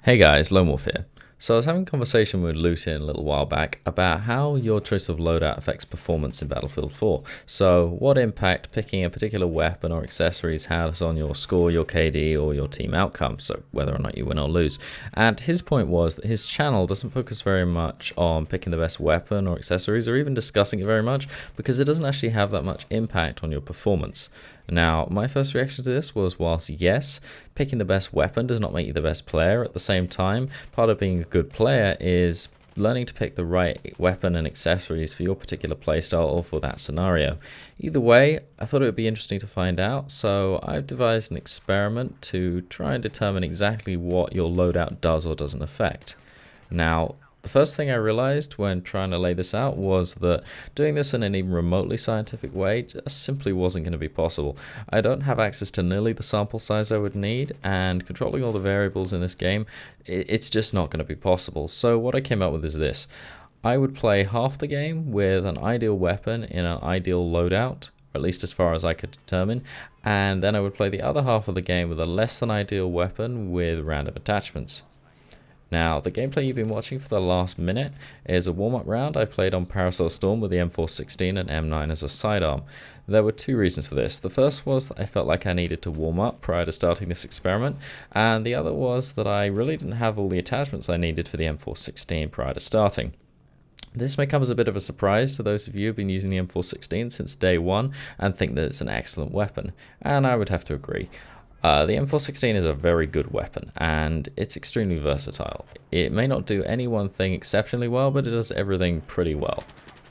Hey guys, Lonewolf here. So I was having a conversation with Lutin a little while back about how your choice of loadout affects performance in Battlefield 4. So what impact picking a particular weapon or accessories has on your score, your KD, or your team outcome, so whether or not you win or lose. And his point was that his channel doesn't focus very much on picking the best weapon or accessories or even discussing it very much because it doesn't actually have that much impact on your performance. Now, my first reaction to this was, whilst yes, picking the best weapon does not make you the best player, at the same time, part of being a good player is learning to pick the right weapon and accessories for your particular playstyle or for that scenario. Either way, I thought it would be interesting to find out, so I've devised an experiment to try and determine exactly what your loadout does or doesn't affect. Now, the first thing I realized when trying to lay this out was that doing this in an even remotely scientific way just simply wasn't going to be possible. I don't have access to nearly the sample size I would need, and controlling all the variables in this game, it's just not going to be possible. So what I came up with is this. I would play half the game with an ideal weapon in an ideal loadout, or at least as far as I could determine, and then I would play the other half of the game with a less than ideal weapon with random attachments. Now, the gameplay you've been watching for the last minute is a warm-up round I played on Parasol Storm with the M416 and M9 as a sidearm. There were two reasons for this. The first was that I felt like I needed to warm up prior to starting this experiment, and the other was that I really didn't have all the attachments I needed for the M416 prior to starting. This may come as a bit of a surprise to those of you who have been using the M416 since day one and think that it's an excellent weapon, and I would have to agree. The M416 is a very good weapon, and it's extremely versatile. It may not do any one thing exceptionally well, but it does everything pretty well.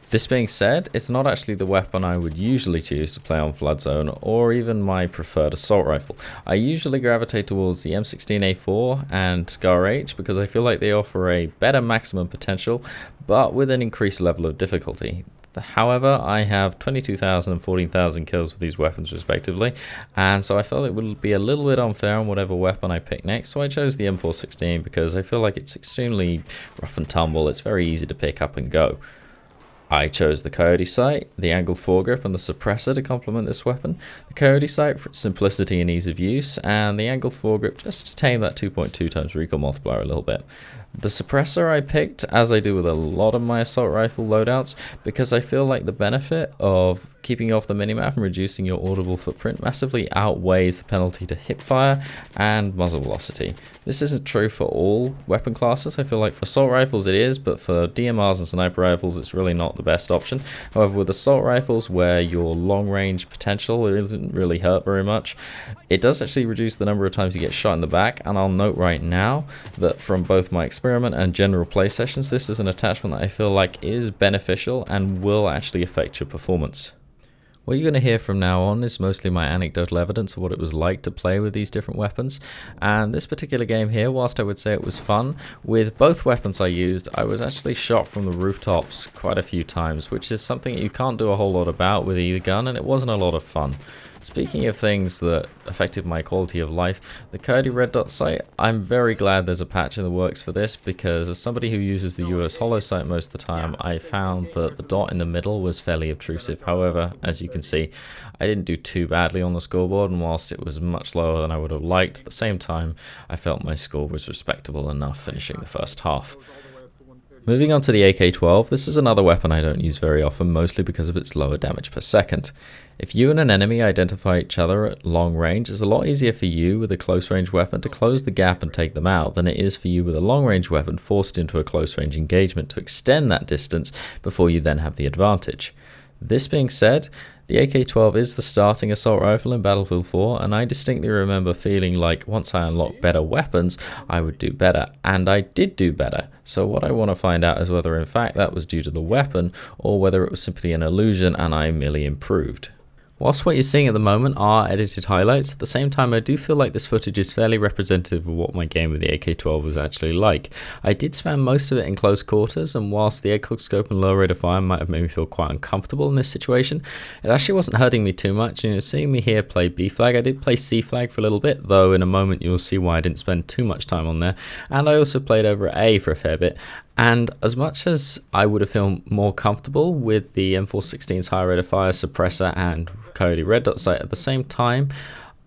This being said, it's not actually the weapon I would usually choose to play on Flood Zone, or even my preferred assault rifle. I usually gravitate towards the M16A4 and Scar H because I feel like they offer a better maximum potential, but with an increased level of difficulty. However, I have 22,000 and 14,000 kills with these weapons respectively, and so I felt it would be a little bit unfair on whatever weapon I pick next, so I chose the M416 because I feel like it's extremely rough and tumble. It's very easy to pick up and go. I chose the Coyote sight, the angled foregrip, and the suppressor to complement this weapon. The Coyote sight for its simplicity and ease of use, and the angled foregrip just to tame that 2.2 times recoil multiplier a little bit. The suppressor I picked, as I do with a lot of my assault rifle loadouts, because I feel like the benefit of keeping you off the minimap and reducing your audible footprint massively outweighs the penalty to hipfire and muzzle velocity. This isn't true for all weapon classes. I feel like for assault rifles it is, but for DMRs and sniper rifles it's really not the best option. However, with assault rifles where your long range potential isn't really hurt very much, it does actually reduce the number of times you get shot in the back, and I'll note right now that from both my experiment and general play sessions, this is an attachment that I feel like is beneficial and will actually affect your performance. What you're going to hear from now on is mostly my anecdotal evidence of what it was like to play with these different weapons, and this particular game here, whilst I would say it was fun, with both weapons I used, I was actually shot from the rooftops quite a few times, which is something that you can't do a whole lot about with either gun, and it wasn't a lot of fun. Speaking of things that affected my quality of life, the Coyote red dot sight, I'm very glad there's a patch in the works for this, because as somebody who uses the US holo sight most of the time, I found that the dot in the middle was fairly obtrusive. However, as you can see, I didn't do too badly on the scoreboard, and whilst it was much lower than I would have liked, at the same time I felt my score was respectable enough finishing the first half. Moving on to the AK-12, this is another weapon I don't use very often, mostly because of its lower damage per second. If you and an enemy identify each other at long range, it's a lot easier for you with a close range weapon to close the gap and take them out than it is for you with a long range weapon forced into a close range engagement to extend that distance before you then have the advantage. This being said, the AK-12 is the starting assault rifle in Battlefield 4, and I distinctly remember feeling like once I unlocked better weapons, I would do better, and I did do better. So what I want to find out is whether in fact that was due to the weapon, or whether it was simply an illusion and I merely improved. Whilst what you're seeing at the moment are edited highlights, at the same time I do feel like this footage is fairly representative of what my game with the AK-12 was actually like. I did spend most of it in close quarters, and whilst the ACOG scope and low rate of fire might have made me feel quite uncomfortable in this situation, it actually wasn't hurting me too much. You know, seeing me here play B flag, I did play C flag for a little bit, though in a moment you'll see why I didn't spend too much time on there, and I also played over at A for a fair bit. And as much as I would have felt more comfortable with the M416's high rate of fire, suppressor, and Coyote red dot sight at the same time,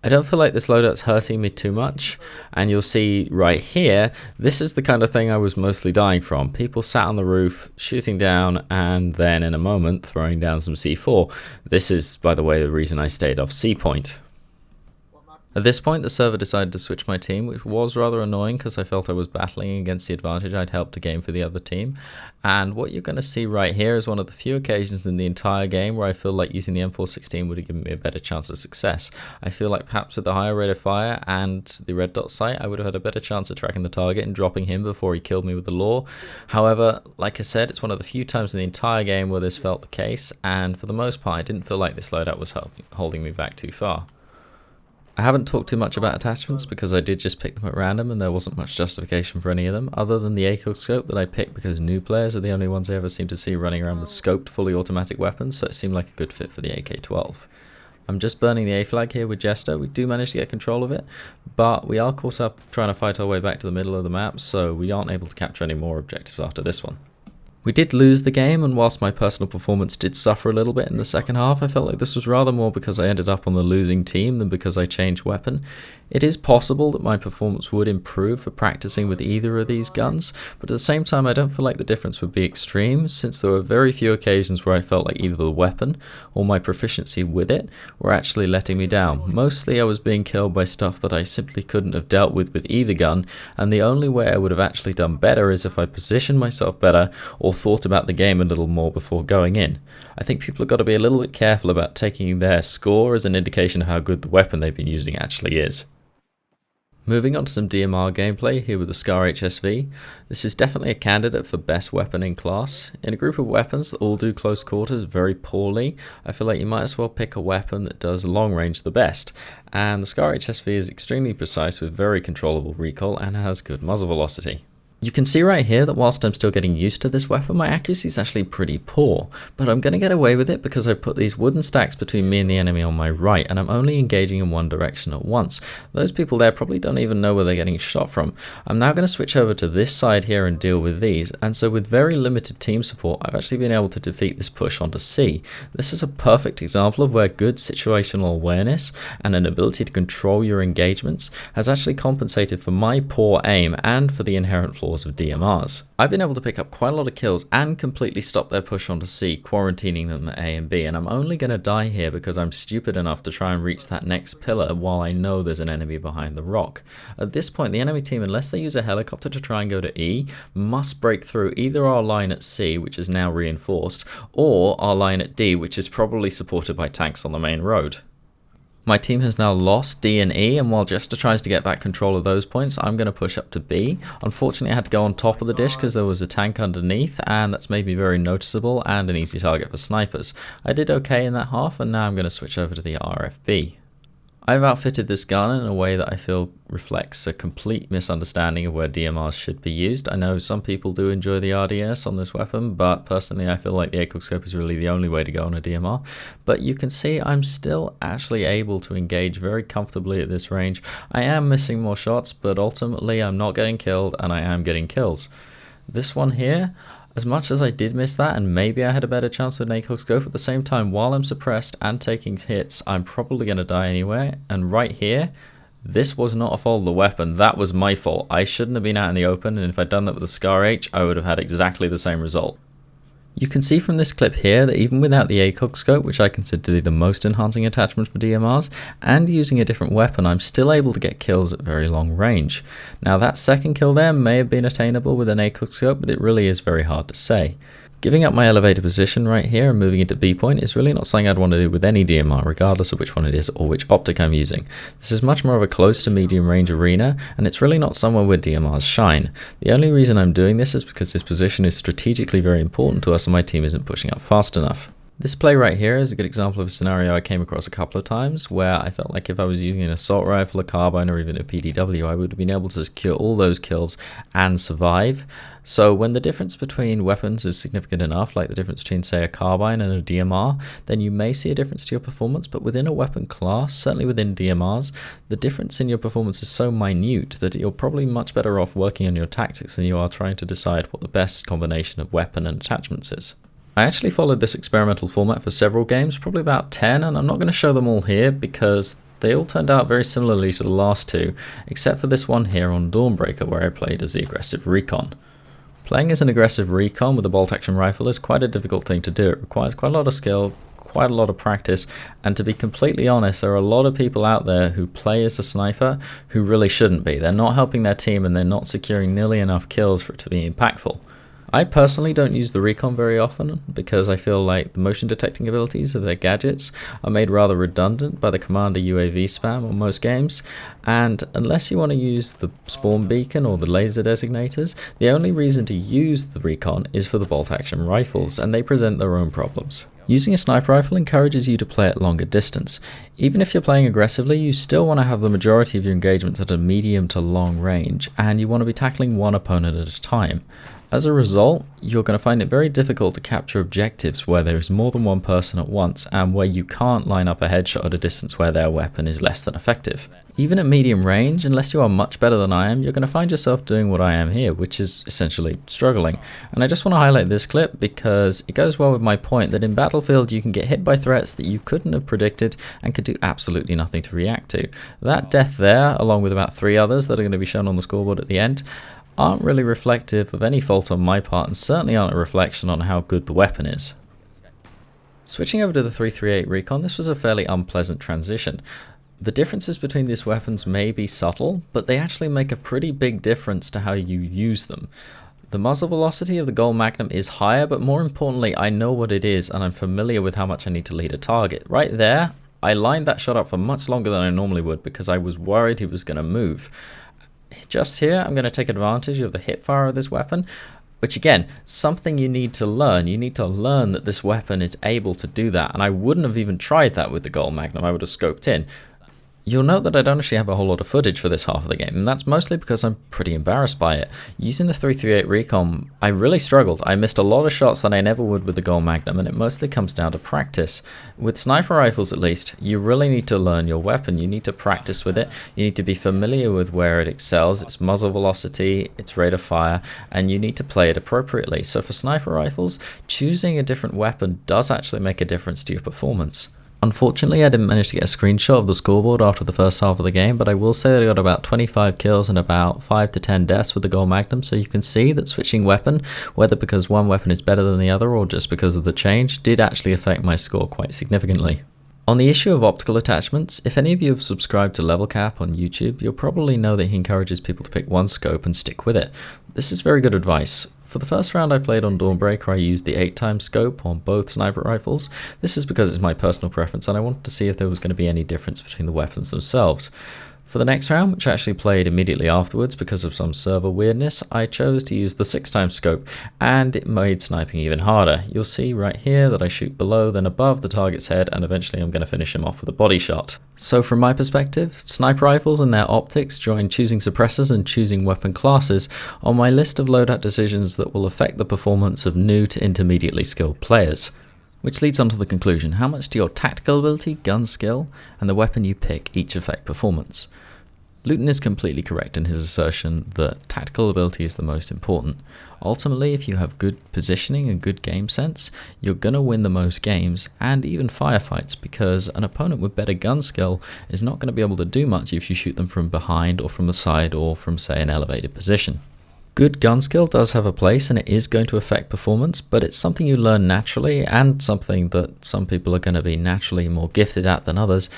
I don't feel like this loadout's hurting me too much, and you'll see right here, this is the kind of thing I was mostly dying from. People sat on the roof, shooting down, and then in a moment throwing down some C4. This is, by the way, the reason I stayed off C point. At this point, the server decided to switch my team, which was rather annoying because I felt I was battling against the advantage I'd helped to gain for the other team. And what you're going to see right here is one of the few occasions in the entire game where I feel like using the M416 would have given me a better chance of success. I feel like perhaps with the higher rate of fire and the red dot sight, I would have had a better chance of tracking the target and dropping him before he killed me with the law. However, like I said, it's one of the few times in the entire game where this felt the case, and for the most part, I didn't feel like this loadout was holding me back too far. I haven't talked too much about attachments because I did just pick them at random and there wasn't much justification for any of them, other than the ACOG scope that I picked because new players are the only ones I ever seem to see running around with scoped fully automatic weapons, so it seemed like a good fit for the AK-12. I'm just burning the A flag here with Jester. We do manage to get control of it, but we are caught up trying to fight our way back to the middle of the map, so we aren't able to capture any more objectives after this one. We did lose the game, and whilst my personal performance did suffer a little bit in the second half, I felt like this was rather more because I ended up on the losing team than because I changed weapon. It is possible that my performance would improve for practicing with either of these guns, but at the same time I don't feel like the difference would be extreme, since there were very few occasions where I felt like either the weapon or my proficiency with it were actually letting me down. Mostly I was being killed by stuff that I simply couldn't have dealt with either gun, and the only way I would have actually done better is if I positioned myself better or thought about the game a little more before going in. I think people have got to be a little bit careful about taking their score as an indication of how good the weapon they've been using actually is. Moving on to some DMR gameplay here with the Scar HSV. This is definitely a candidate for best weapon in class. In a group of weapons that all do close quarters very poorly, I feel like you might as well pick a weapon that does long range the best. And the Scar HSV is extremely precise with very controllable recoil and has good muzzle velocity. You can see right here that whilst I'm still getting used to this weapon, my accuracy is actually pretty poor, but I'm going to get away with it because I put these wooden stacks between me and the enemy on my right, and I'm only engaging in one direction at once. Those people there probably don't even know where they're getting shot from. I'm now going to switch over to this side here and deal with these, and so with very limited team support, I've actually been able to defeat this push onto C. This is a perfect example of where good situational awareness and an ability to control your engagements has actually compensated for my poor aim and for the inherent flaws of DMRs. I've been able to pick up quite a lot of kills and completely stop their push onto C, quarantining them at A and B, and I'm only going to die here because I'm stupid enough to try and reach that next pillar while I know there's an enemy behind the rock. At this point, the enemy team, unless they use a helicopter to try and go to E, must break through either our line at C, which is now reinforced, or our line at D, which is probably supported by tanks on the main road. My team has now lost D and E, and while Jester tries to get back control of those points, I'm going to push up to B. Unfortunately, I had to go on top of the dish because there was a tank underneath, and that's made me very noticeable and an easy target for snipers. I did okay in that half, and now I'm going to switch over to the RFB. I've outfitted this gun in a way that I feel reflects a complete misunderstanding of where DMRs should be used. I know some people do enjoy the RDS on this weapon, but personally I feel like the ACOG scope is really the only way to go on a DMR. But you can see I'm still actually able to engage very comfortably at this range. I am missing more shots, but ultimately I'm not getting killed and I am getting kills. This one here, as much as I did miss that, and maybe I had a better chance with an ACOG scope, at the same time, while I'm suppressed and taking hits, I'm probably going to die anyway. And right here, this was not a fault of the weapon. That was my fault. I shouldn't have been out in the open, and if I'd done that with the Scar H, I would have had exactly the same result. You can see from this clip here that even without the ACOG scope, which I consider to be the most enhancing attachment for DMRs, and using a different weapon, I'm still able to get kills at very long range. Now that second kill there may have been attainable with an ACOG scope, but it really is very hard to say. Giving up my elevated position right here and moving into B point is really not something I'd want to do with any DMR, regardless of which one it is or which optic I'm using. This is much more of a close to medium range arena, and it's really not somewhere where DMRs shine. The only reason I'm doing this is because this position is strategically very important to us and my team isn't pushing up fast enough. This play right here is a good example of a scenario I came across a couple of times where I felt like if I was using an assault rifle, a carbine, or even a PDW, I would have been able to secure all those kills and survive. So when the difference between weapons is significant enough, like the difference between, say, a carbine and a DMR, then you may see a difference to your performance, but within a weapon class, certainly within DMRs, the difference in your performance is so minute that you're probably much better off working on your tactics than you are trying to decide what the best combination of weapon and attachments is. I actually followed this experimental format for several games, probably about 10, and I'm not going to show them all here because They all turned out very similarly to the last two, except for this one here on Dawnbreaker where I played as the aggressive recon. Playing as an aggressive recon with a bolt-action rifle is quite a difficult thing to do. It requires quite a lot of skill, quite a lot of practice, and to be completely honest, there are a lot of people out there who play as a sniper who really shouldn't be. They're not helping their team and they're not securing nearly enough kills for it to be impactful. I personally don't use the recon very often because I feel like the motion detecting abilities of their gadgets are made rather redundant by the commander UAV spam on most games, and unless you want to use the spawn beacon or the laser designators, the only reason to use the recon is for the bolt action rifles, and they present their own problems. Using a sniper rifle encourages you to play at longer distance. Even if you're playing aggressively, you still want to have the majority of your engagements at a medium to long range, and you want to be tackling one opponent at a time. As a result, you're going to find it very difficult to capture objectives where there is more than one person at once and where you can't line up a headshot at a distance where their weapon is less than effective. Even at medium range, unless you are much better than I am, you're going to find yourself doing what I am here, which is essentially struggling. And I just want to highlight this clip because it goes well with my point that in Battlefield you can get hit by threats that you couldn't have predicted and could do absolutely nothing to react to. That death there, along with about 3 others that are going to be shown on the scoreboard at the end, aren't really reflective of any fault on my part and certainly aren't a reflection on how good the weapon is. Switching over to the 338 Recon, this was a fairly unpleasant transition. The differences between these weapons may be subtle, but they actually make a pretty big difference to how you use them. The muzzle velocity of the Gold Magnum is higher, but more importantly, I know what it is and I'm familiar with how much I need to lead a target. Right there, I lined that shot up for much longer than I normally would because I was worried he was going to move. Just here, I'm going to take advantage of the hipfire of this weapon, which again, something you need to learn. You need to learn that this weapon is able to do that, and I wouldn't have even tried that with the Gold Magnum. I would have scoped in. You'll note that I don't actually have a whole lot of footage for this half of the game, and that's mostly because I'm pretty embarrassed by it. Using the 338 Recon, I really struggled. I missed a lot of shots that I never would with the Gold Magnum, and it mostly comes down to practice. With sniper rifles at least, you really need to learn your weapon. You need to practice with it. You need to be familiar with where it excels, its muzzle velocity, its rate of fire, and you need to play it appropriately. So for sniper rifles, choosing a different weapon does actually make a difference to your performance. Unfortunately, I didn't manage to get a screenshot of the scoreboard after the first half of the game, but I will say that I got about 25 kills and about 5 to 10 deaths with the Gold Magnum, so you can see that switching weapon, whether because one weapon is better than the other or just because of the change, did actually affect my score quite significantly. On the issue of optical attachments, if any of you have subscribed to Level Cap on YouTube, you'll probably know that he encourages people to pick one scope and stick with it. This is very good advice. For the first round I played on Dawnbreaker, I used the 8x scope on both sniper rifles. This is because it's my personal preference and I wanted to see if there was going to be any difference between the weapons themselves. For the next round, which I actually played immediately afterwards because of some server weirdness, I chose to use the 6x scope, and it made sniping even harder. You'll see right here that I shoot below, then above the target's head, and eventually I'm going to finish him off with a body shot. So from my perspective, sniper rifles and their optics join choosing suppressors and choosing weapon classes on my list of loadout decisions that will affect the performance of new to intermediately skilled players. Which leads on to the conclusion: how much do your tactical ability, gun skill, and the weapon you pick each affect performance? Luton is completely correct in his assertion that tactical ability is the most important. Ultimately, if you have good positioning and good game sense, you're going to win the most games and even firefights, because an opponent with better gun skill is not going to be able to do much if you shoot them from behind or from the side or from, say, an elevated position. Good gun skill does have a place and it is going to affect performance, but it's something you learn naturally and something that some people are going to be naturally more gifted at than others.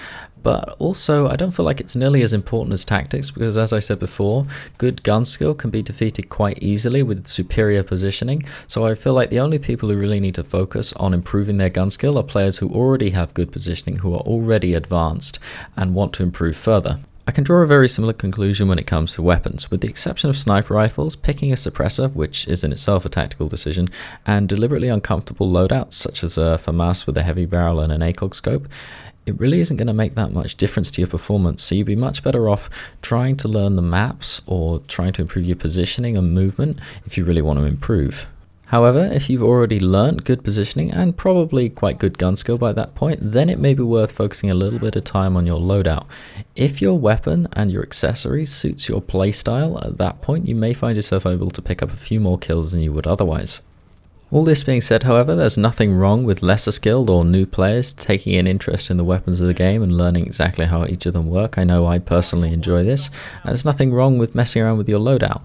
But also, I don't feel like it's nearly as important as tactics because, as I said before, good gun skill can be defeated quite easily with superior positioning. So I feel like the only people who really need to focus on improving their gun skill are players who already have good positioning, who are already advanced and want to improve further. I can draw a very similar conclusion when it comes to weapons, with the exception of sniper rifles. Picking a suppressor, which is in itself a tactical decision, and deliberately uncomfortable loadouts such as a FAMAS with a heavy barrel and an ACOG scope, it really isn't going to make that much difference to your performance, so you'd be much better off trying to learn the maps or trying to improve your positioning and movement if you really want to improve. However, if you've already learned good positioning and probably quite good gun skill by that point, then it may be worth focusing a little bit of time on your loadout. If your weapon and your accessories suits your playstyle, at that point you may find yourself able to pick up a few more kills than you would otherwise. All this being said, however, there's nothing wrong with lesser skilled or new players taking an interest in the weapons of the game and learning exactly how each of them work. I know I personally enjoy this, and there's nothing wrong with messing around with your loadout.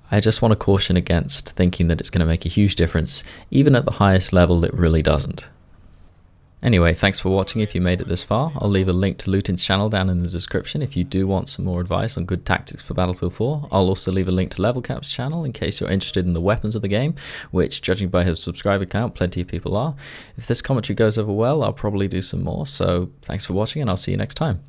I just want to caution against thinking that it's going to make a huge difference. Even at the highest level, it really doesn't. Anyway, thanks for watching if you made it this far. I'll leave a link to Lutin's channel down in the description if you do want some more advice on good tactics for Battlefield 4. I'll also leave a link to Levelcap's channel in case you're interested in the weapons of the game, which, judging by his subscriber count, plenty of people are. If this commentary goes over well, I'll probably do some more, so thanks for watching and I'll see you next time.